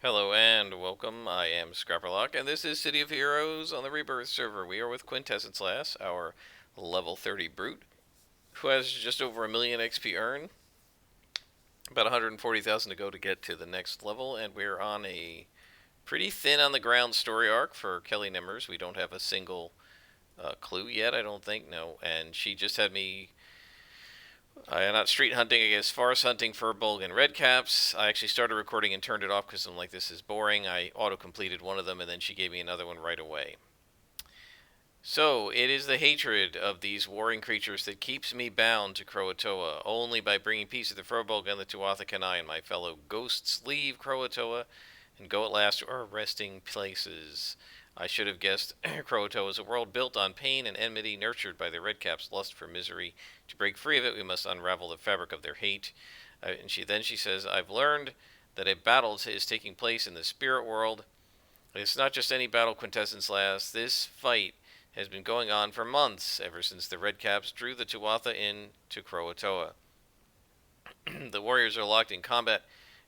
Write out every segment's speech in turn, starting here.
Hello and welcome. I am Scrapperlock, and this is City of Heroes on the Rebirth server. We are with Quintessence Lass, our level 30 brute, who has just over a million XP earned, about 140,000 to go to get to the next level, and we're on a pretty thin on the ground story arc for Kelly Nimmers. We don't have a single clue yet, I don't think, no, and she just had me not street hunting, I guess, forest hunting for bulg and red caps. I actually started recording and turned it off because I'm like, this is boring. I auto completed one of them and then she gave me another one right away. So, it is the hatred of these warring creatures that keeps me bound to Croatoa. Only by bringing peace to the Furbolg and the Tuatha can I and my fellow ghosts leave Croatoa and go at last to our resting places. I should have guessed Croatoa is a world built on pain and enmity, nurtured by the Redcaps' lust for misery. To break free of it, we must unravel the fabric of their hate. And she says, I've learned that a battle is taking place in the spirit world. It's not just any battle, Quintessence Lass. This fight has been going on for months, ever since the Redcaps drew the Tuatha in to Croatoa. The warriors are locked in combat,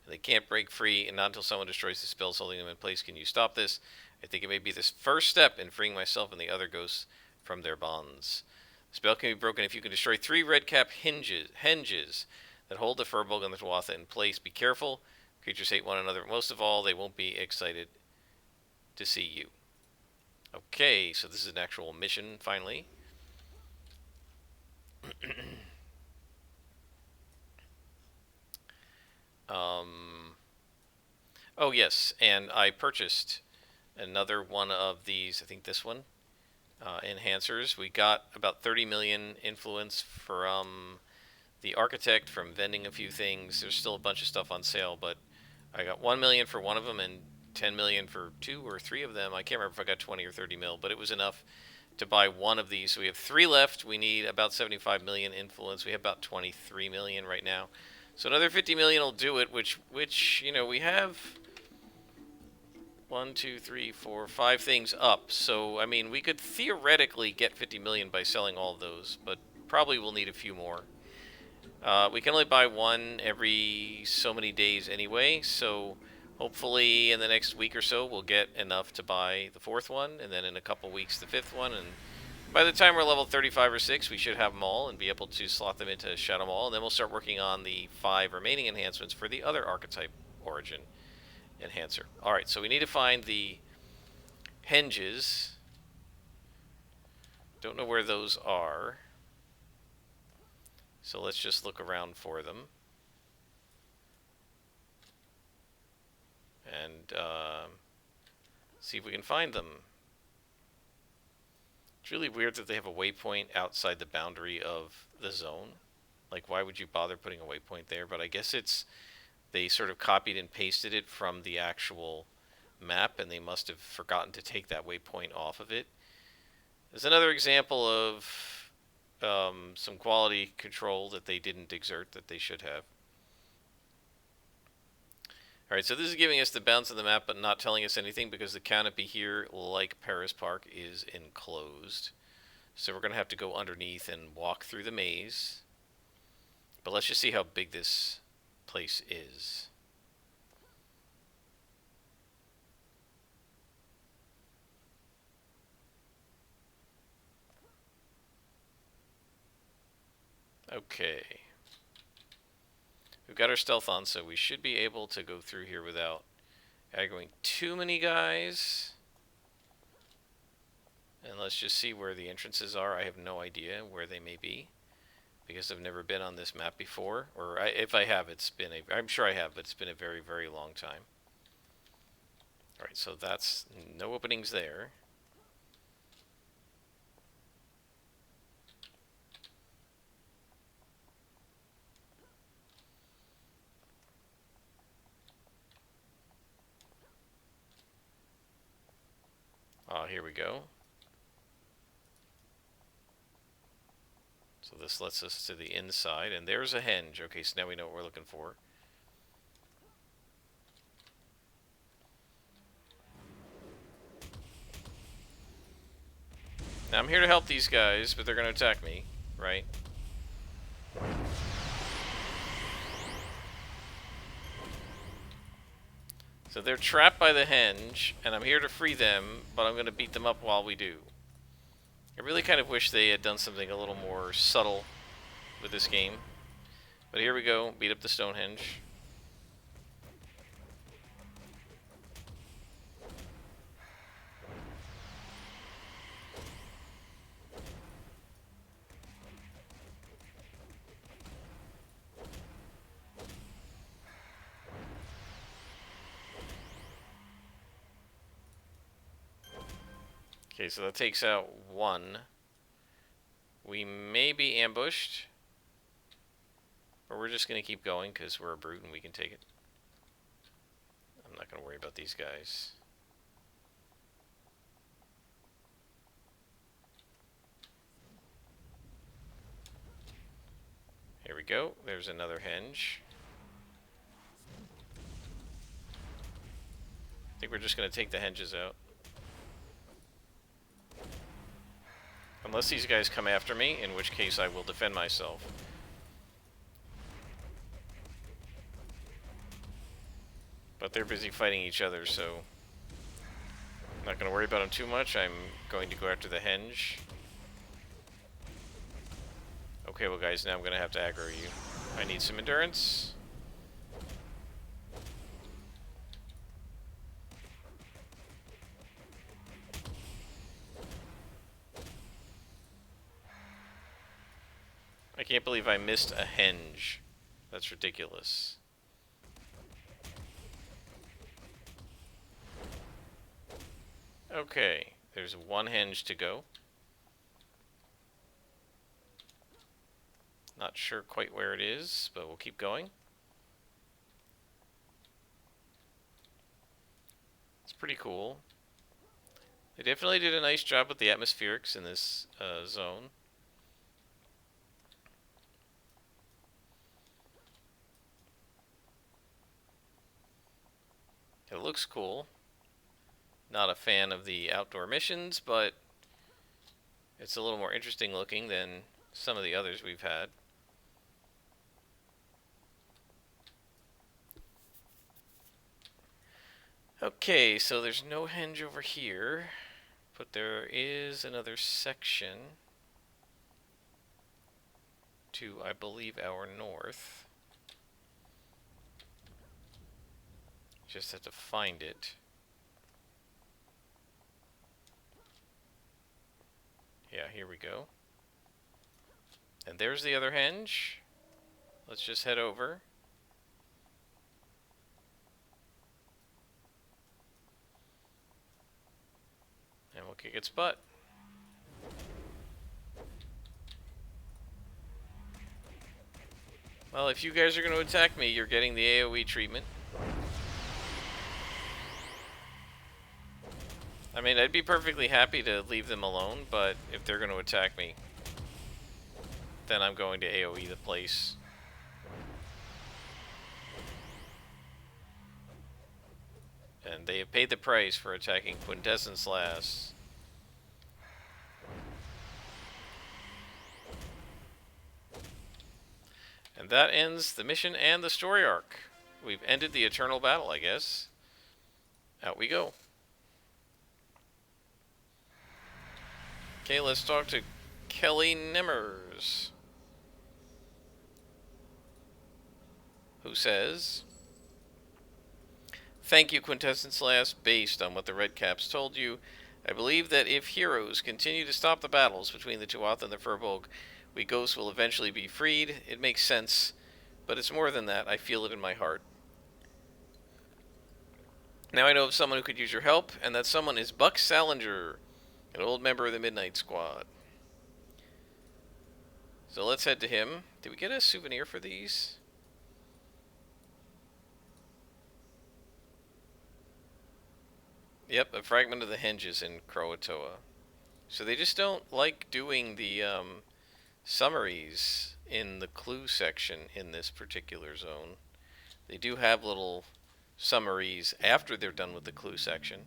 and they can't break free, and not until someone destroys the spells holding them in place can you stop this. I think it may be the first step in freeing myself and the other ghosts from their bonds. The spell can be broken if you can destroy 3 redcap hinges that hold the Furbolg and the Tuatha in place. Be careful. Creatures hate one another. Most of all, they won't be excited to see you. Okay, so this is an actual mission, finally. um, oh, yes, and I purchased another one of these, I think this one, enhancers. We got about 30 million influence from the architect, from vending a few things. There's still a bunch of stuff on sale, but I got 1 million for one of them and 10 million for 2 or 3 of them. I can't remember if I got 20 or 30 mil, but it was enough to buy one of these. So we have 3 left. We need about 75 million influence. We have about 23 million right now. So another 50 million will do it, which we have 1, 2, 3, 4, 5 things up. So, I mean, we could theoretically get 50 million by selling all of those, but probably we'll need a few more. We can only buy one every so many days anyway, so hopefully in the next week or so we'll get enough to buy the 4th one, and then in a couple weeks the 5th one, and by the time we're level 35 or 6 we should have them all and be able to slot them into Shadow Mall, and then we'll start working on the 5 remaining enhancements for the other archetype origin enhancer. Alright, so we need to find the hinges. Don't know where those are. So let's just look around for them. And see if we can find them. It's really weird that they have a waypoint outside the boundary of the zone. Like, why would you bother putting a waypoint there? But I guess they sort of copied and pasted it from the actual map, and they must have forgotten to take that waypoint off of it. There's another example of some quality control that they didn't exert that they should have. Alright, so this is giving us the bounce of the map, but not telling us anything because the canopy here, like Paris Park, is enclosed. So we're going to have to go underneath and walk through the maze. But let's just see how big this place is. Okay. We've got our stealth on, so we should be able to go through here without aggroing too many guys. And let's just see where the entrances are. I have no idea where they may be because I've never been on this map before. Or if I have, I'm sure I have, but it's been a very, very long time. Alright, so that's no openings there. Here we go. So this lets us to the inside, and there's a henge. Okay, so now we know what we're looking for. Now I'm here to help these guys, but they're going to attack me, right? So they're trapped by the henge, and I'm here to free them, but I'm going to beat them up while we do. I really kind of wish they had done something a little more subtle with this game. But here we go, beat up the Stonehenge. Okay, so that takes out one. We may be ambushed. Or we're just going to keep going because we're a brute and we can take it. I'm not going to worry about these guys. Here we go. There's another henge. I think we're just going to take the henges out. Unless these guys come after me, in which case I will defend myself. But they're busy fighting each other, so I'm not going to worry about them too much. I'm going to go after the henge. Okay, well guys, now I'm going to have to aggro you. I need some endurance. I can't believe I missed a henge. That's ridiculous. Okay, there's one henge to go. Not sure quite where it is, but we'll keep going. It's pretty cool. They definitely did a nice job with the atmospherics in this zone. It looks cool. Not a fan of the outdoor missions, but it's a little more interesting looking than some of the others we've had. Okay, so there's no henge over here, but there is another section to, I believe, our north. Just have to find it. Yeah, here we go. And there's the other henge. Let's just head over. And we'll kick its butt. Well, if you guys are going to attack me, you're getting the AoE treatment. I mean, I'd be perfectly happy to leave them alone, but if they're going to attack me, then I'm going to AoE the place. And they have paid the price for attacking Quintessence last. And that ends the mission and the story arc. We've ended the eternal battle, I guess. Out we go. Okay, let's talk to Kelly Nimmers, who says, "Thank you, Quintessence Last. Based on what the Red Caps told you, I believe that if heroes continue to stop the battles between the Tuatha and the Furbolg, we ghosts will eventually be freed. It makes sense, but it's more than that. I feel it in my heart. Now I know of someone who could use your help, and that someone is Buck Salinger, an old member of the Midnight Squad. So let's head to him. Did we get a souvenir for these? Yep, a fragment of the henges in Croatoa. So they just don't like doing the summaries in the clue section in this particular zone. They do have little summaries after they're done with the clue section.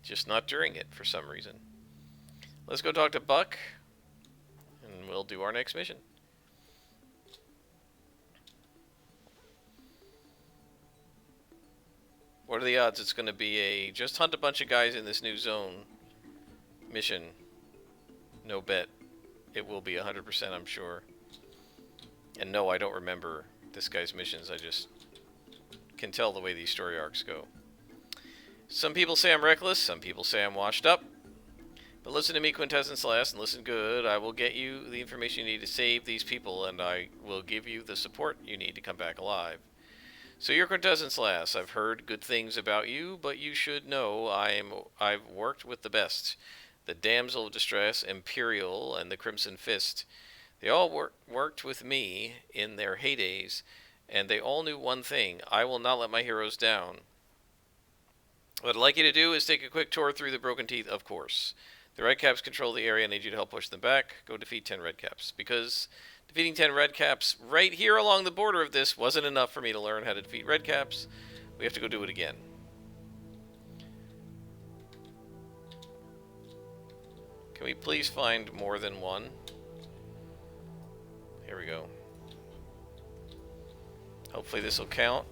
Just not during it for some reason. Let's go talk to Buck, and we'll do our next mission. What are the odds it's going to be a just hunt a bunch of guys in this new zone mission? No bet. It will be 100%, I'm sure. And no, I don't remember this guy's missions. I just can tell the way these story arcs go. Some people say I'm reckless. Some people say I'm washed up. But listen to me, Quintessence Last, and listen good. I will get you the information you need to save these people, and I will give you the support you need to come back alive. So you're Quintessence Lass. I've heard good things about you, but you should know I've worked with the best. The Damsel of Distress, Imperial, and the Crimson Fist. They all worked with me in their heydays, and they all knew one thing. I will not let my heroes down. What I'd like you to do is take a quick tour through the Broken Teeth, of course. The Redcaps control the area. I need you to help push them back. Go defeat 10 Redcaps. Because defeating 10 Redcaps right here along the border of this wasn't enough for me to learn how to defeat Redcaps. We have to go do it again. Can we please find more than one? Here we go. Hopefully this will count.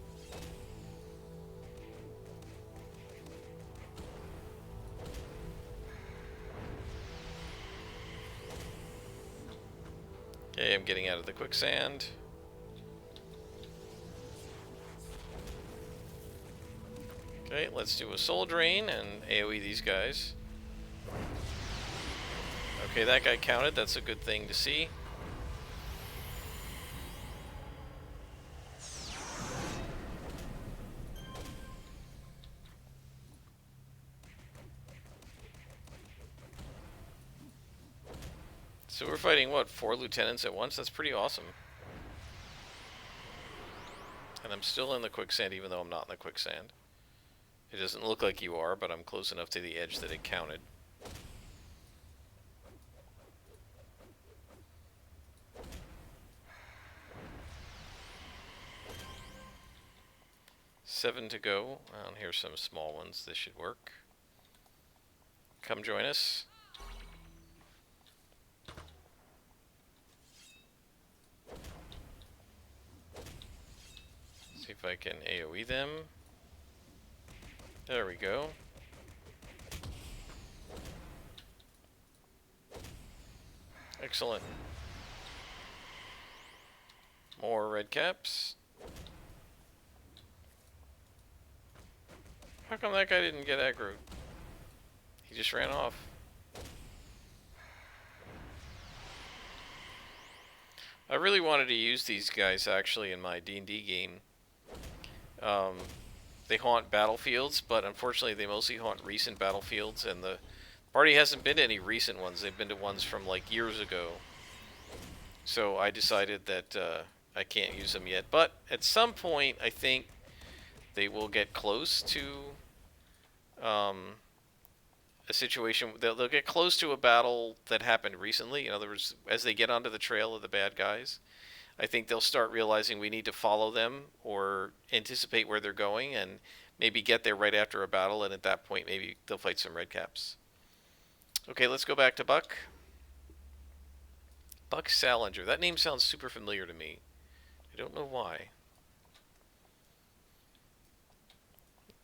Okay, I'm getting out of the quicksand. Okay, let's do a soul drain and AoE these guys. Okay, that guy counted. That's a good thing to see. So we're fighting, what, 4 lieutenants at once? That's pretty awesome. And I'm still in the quicksand even though I'm not in the quicksand. It doesn't look like you are, but I'm close enough to the edge that it counted. Seven to go. And here's some small ones. This should work. Come join us. See if I can AoE them. There we go. Excellent. More red caps. How come that guy didn't get aggroed? He just ran off. I really wanted to use these guys actually in my D&D game. They haunt battlefields, but unfortunately they mostly haunt recent battlefields, and the party hasn't been to any recent ones. They've been to ones from like years ago. So I decided that I can't use them yet. But at some point, I think they will get close to a situation. They'll get close to a battle that happened recently. In other words, as they get onto the trail of the bad guys, I think they'll start realizing we need to follow them or anticipate where they're going and maybe get there right after a battle, and at that point maybe they'll fight some red caps. Okay, let's go back to Buck. Buck Salinger. That name sounds super familiar to me. I don't know why.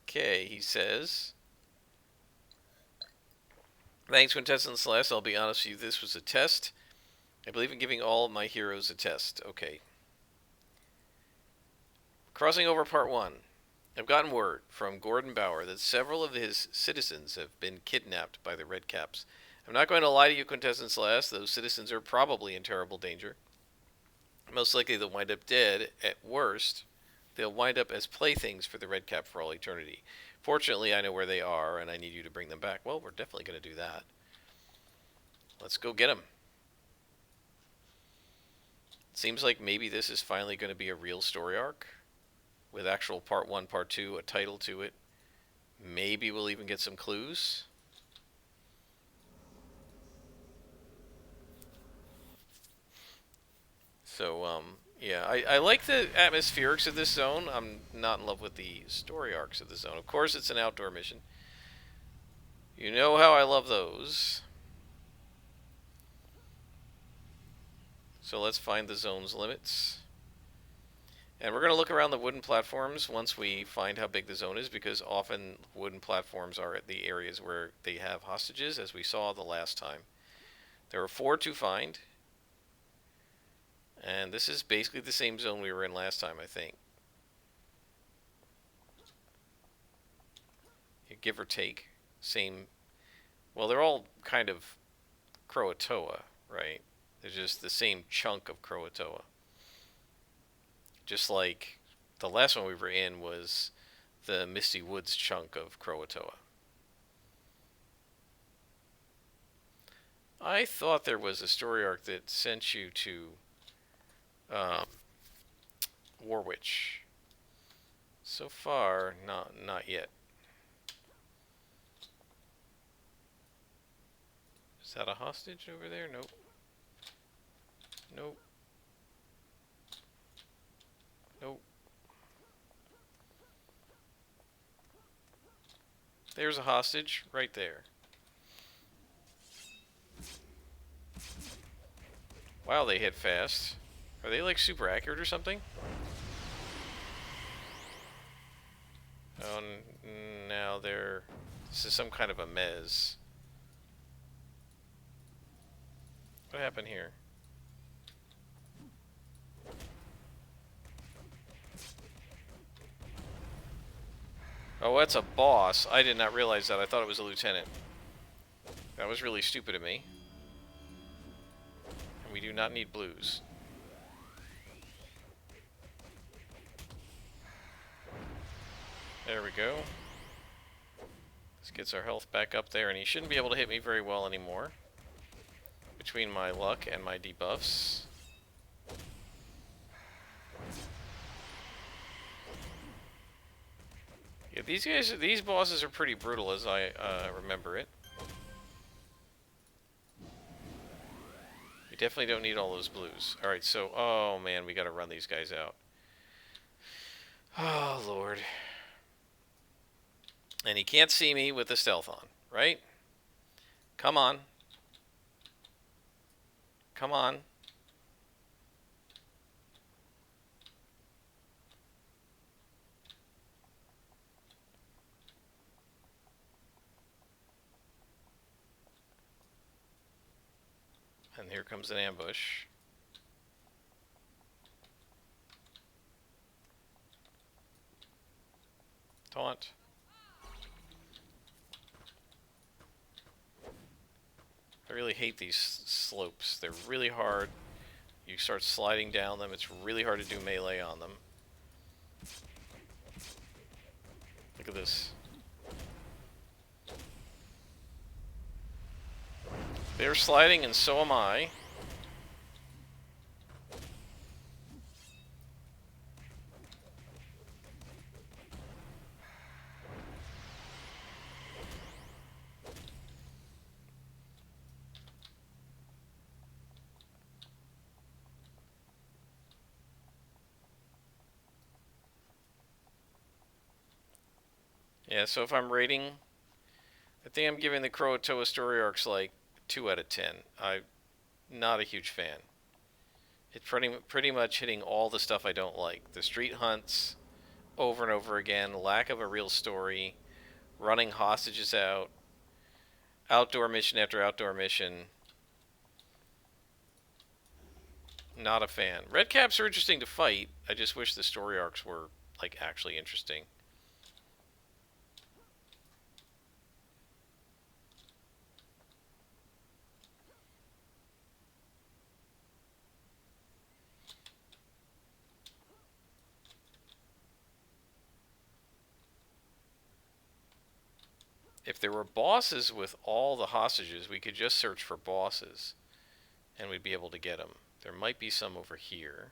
Okay, he says, thanks, Quintessence Celeste. I'll be honest with you, this was a test. I believe in giving all of my heroes a test. Okay. Crossing over part 1. I've gotten word from Gordon Bauer that several of his citizens have been kidnapped by the Red Caps. I'm not going to lie to you, Quintessence Celeste. Those citizens are probably in terrible danger. Most likely they'll wind up dead. At worst, they'll wind up as playthings for the Red Cap for all eternity. Fortunately, I know where they are, and I need you to bring them back. Well, we're definitely going to do that. Let's go get them. Seems like maybe this is finally going to be a real story arc with actual part 1, part 2, a title to it. Maybe we'll even get some clues. So, yeah, I like the atmospherics of this zone. I'm not in love with the story arcs of the zone. Of course, it's an outdoor mission. You know how I love those. So let's find the zone's limits. And we're going to look around the wooden platforms once we find how big the zone is, because often wooden platforms are at the areas where they have hostages, as we saw the last time. There are 4 to find, and this is basically the same zone we were in last time, I think. Give or take. Same. Well, they're all kind of Croatoa, right? They're just the same chunk of Croatoa. Just like the last one we were in was the Misty Woods chunk of Croatoa. I thought there was a story arc that sent you to Warwitch. So far, not yet. Is that a hostage over there? Nope. Nope. Nope. There's a hostage right there. Wow, they hit fast. Are they like super accurate or something? Oh, now they're... This is some kind of a mez. What happened here? Oh, that's a boss. I did not realize that. I thought it was a lieutenant. That was really stupid of me. And we do not need blues. There we go. This gets our health back up there, and he shouldn't be able to hit me very well anymore. Between my luck and my debuffs. Yeah, these bosses are pretty brutal as I remember it. We definitely don't need all those blues. Alright, so, oh man, we gotta run these guys out. Oh, Lord. And he can't see me with the stealth on, right? Come on. Come on. And here comes an ambush. Taunt. I really hate these slopes. They're really hard. You start sliding down them. It's really hard to do melee on them. Look at this. They're sliding and so am I. Yeah, so if I'm rating, I think I'm giving the Croatoa story arcs like 2 out of 10. I'm not a huge fan. It's pretty much hitting all the stuff I don't like. The street hunts, over and over again, lack of a real story, running hostages out, outdoor mission after outdoor mission. Not a fan. Red caps are interesting to fight. I just wish the story arcs were like actually interesting. If there were bosses with all the hostages, we could just search for bosses, and we'd be able to get them. There might be some over here.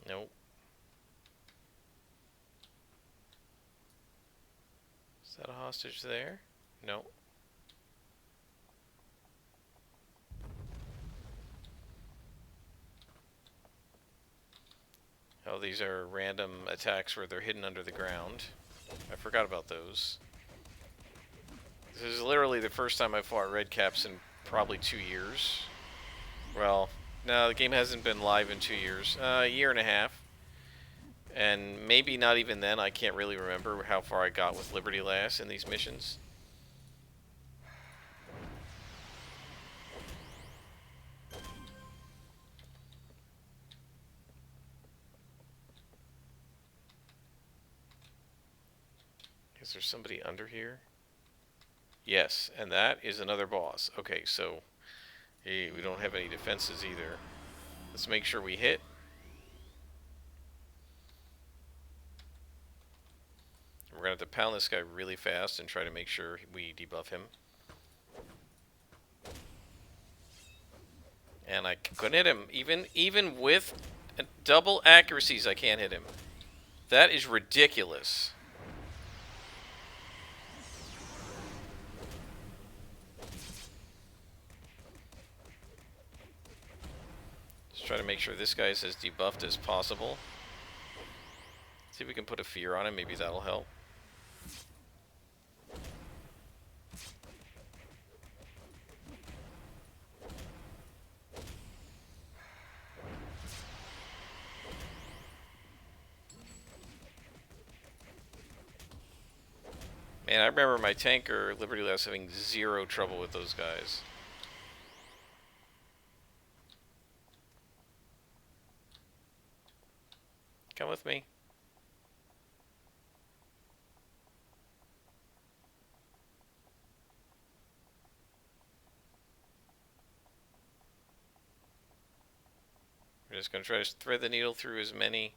Nope. Is that a hostage there? Nope. Oh, these are random attacks where they're hidden under the ground. I forgot about those. This is literally the first time I fought red caps in probably 2 years. Well, no, the game hasn't been live in 2 years. A year and a half. And maybe not even then. I can't really remember how far I got with Liberty Lass in these missions. Is there somebody under here? Yes, and that is another boss. Okay, so hey, we don't have any defenses either. Let's make sure we hit. We're going to have to pound this guy really fast and try to make sure we debuff him. And I couldn't hit him. Even with double accuracies, I can't hit him. That is ridiculous. Let's try to make sure this guy is as debuffed as possible. See if we can put a fear on him. Maybe that'll help. Man, I remember my tanker, Liberty Lass, having zero trouble with those guys. Come with me. We're just going to try to thread the needle through as many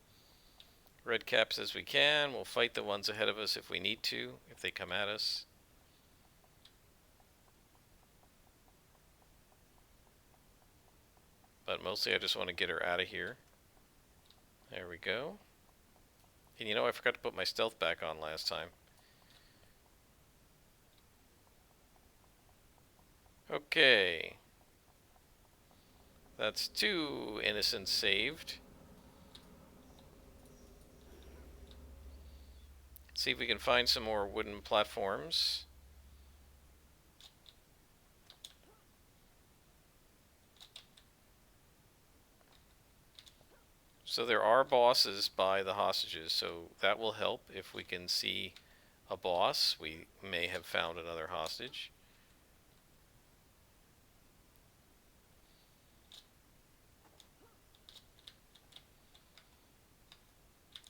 red caps as we can. We'll fight the ones ahead of us if we need to, if they come at us. But mostly I just want to get her out of here. There we go. And you know, I forgot to put my stealth back on last time. Okay. That's 2 innocents saved. Let's see if we can find some more wooden platforms. So there are bosses by the hostages, so that will help if we can see a boss. We may have found another hostage.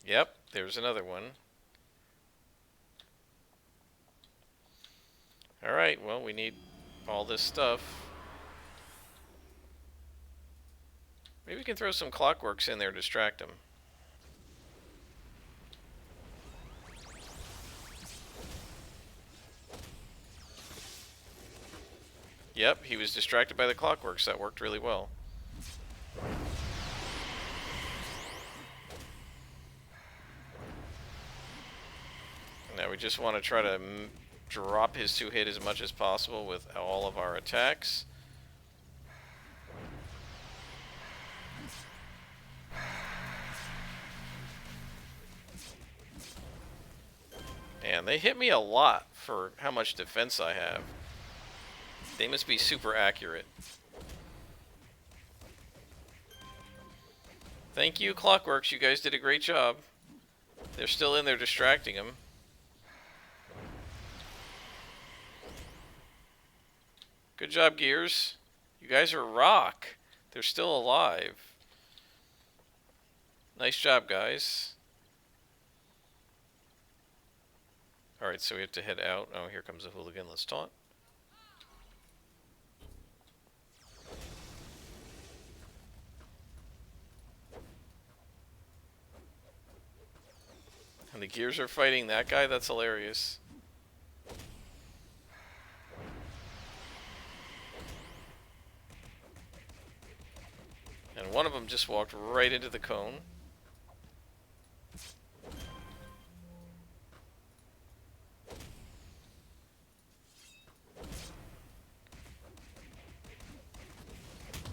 Yep, there's another one. Alright, well, we need all this stuff. Maybe we can throw some clockworks in there to distract him. Yep, he was distracted by the clockworks. That worked really well. Now we just want to try to drop his 2-hit as much as possible with all of our attacks. And they hit me a lot for how much defense I have. They must be super accurate. Thank you, Clockworks. You guys did a great job. They're still in there distracting him. Good job, Gears. You guys are rock. They're still alive. Nice job, guys. Alright, so we have to head out. Oh, here comes a hooligan. Let's taunt. And the Gears are fighting that guy? That's hilarious. And one of them just walked right into the cone.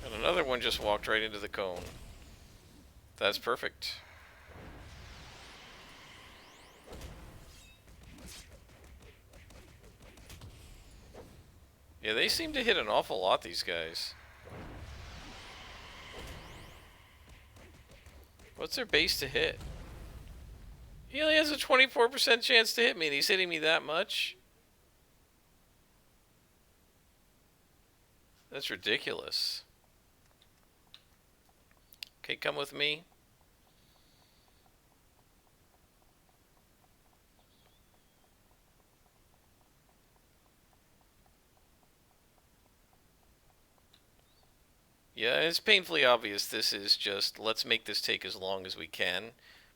And another one just walked right into the cone. That's perfect. Yeah, they seem to hit an awful lot, these guys. What's their base to hit? He only has a 24% chance to hit me, and he's hitting me that much? That's ridiculous. Okay, come with me. Yeah, it's painfully obvious this is just, let's make this take as long as we can.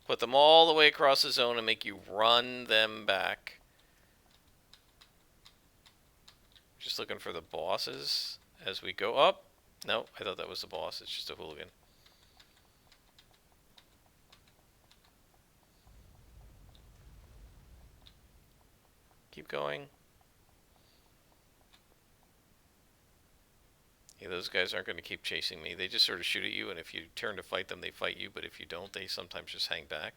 Put them all the way across the zone and make you run them back. Just looking for the bosses as we go up. No, I thought that was the boss. It's just a hooligan. Keep going. Yeah, those guys aren't going to keep chasing me. They just sort of shoot at you, and if you turn to fight them, they fight you. But if you don't, they sometimes just hang back.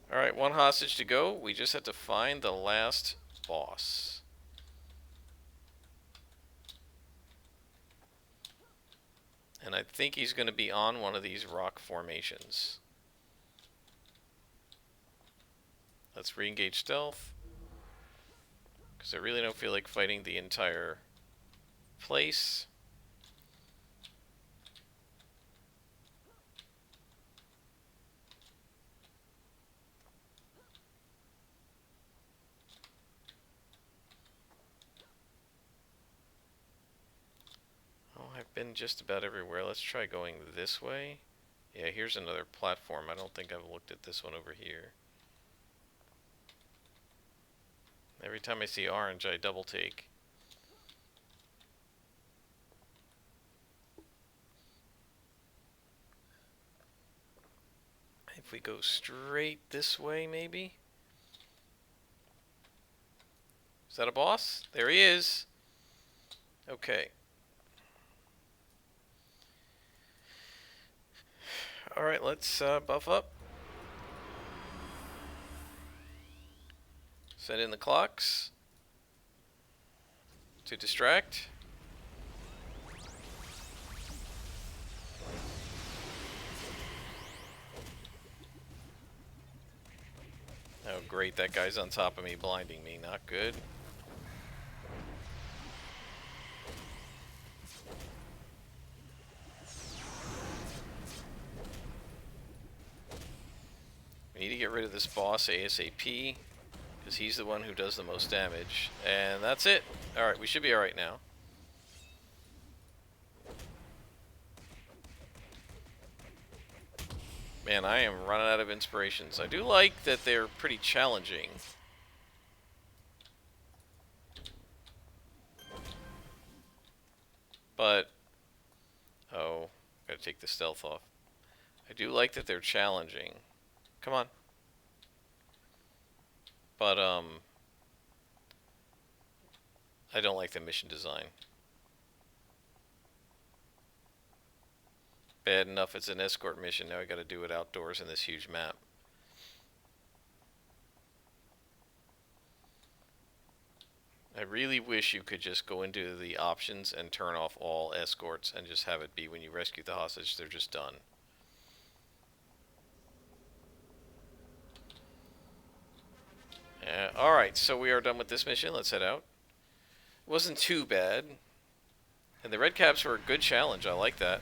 Alright, one hostage to go. We just have to find the last boss. And I think he's going to be on one of these rock formations. Let's re-engage stealth. Because I really don't feel like fighting the entire place. Oh, I've been just about everywhere. Let's try going this way. Yeah, here's another platform. I don't think I've looked at this one over here. Every time I see orange, I double take. If we go straight this way, maybe? Is that a boss? There he is. Okay. Alright, let's buff up. Set in the clocks to distract. Oh great, that guy's on top of me, blinding me. Not good. We need to get rid of this boss ASAP, because he's the one who does the most damage. And that's it. Alright, we should be alright now. Man, I am running out of inspirations. I do like that they're pretty challenging. But, oh, gotta take the stealth off. I do like that they're challenging. Come on. But, I don't like the mission design. Bad enough it's an escort mission, now I gotta do it outdoors in this huge map. I really wish you could just go into the options and turn off all escorts and just have it be when you rescue the hostage, they're just done. Alright, so we are done with this mission. Let's head out. Wasn't too bad. And the red caps were a good challenge. I like that.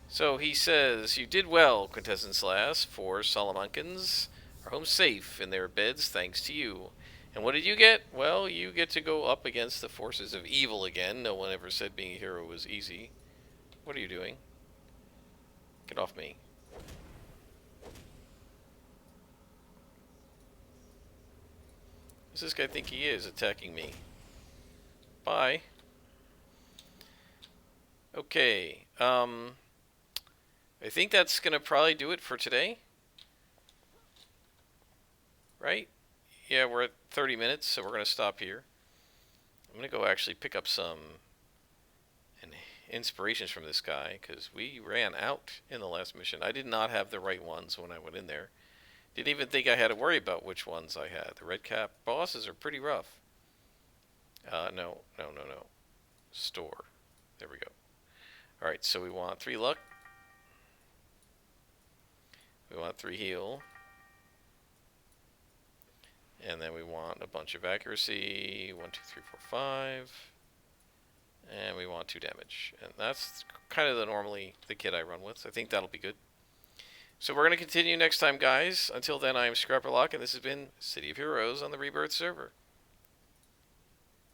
So he says, you did well, Quintessence Lass. 4 Solomonsons are home safe in their beds thanks to you. And what did you get? Well, you get to go up against the forces of evil again. No one ever said being a hero was easy. What are you doing? Get off me. Does this guy think he is attacking me? Bye. Okay. I think that's gonna probably do it for today. Right? Yeah, we're at 30 minutes, so we're gonna stop here. I'm gonna go actually pick up some inspirations from this guy, because we ran out in the last mission. I did not have the right ones when I went in there. Didn't even think I had to worry about which ones I had. The red cap bosses are pretty rough. No, no, no, no. Store. There we go. Alright, so we want 3 luck. We want 3 heal. And then we want a bunch of accuracy. 1, 2, 3, 4, 5. And we want 2 damage. And that's kind of normally the kit I run with. So I think that'll be good. So we're going to continue next time, guys. Until then, I am Scrapperlock, and this has been City of Heroes on the Rebirth server.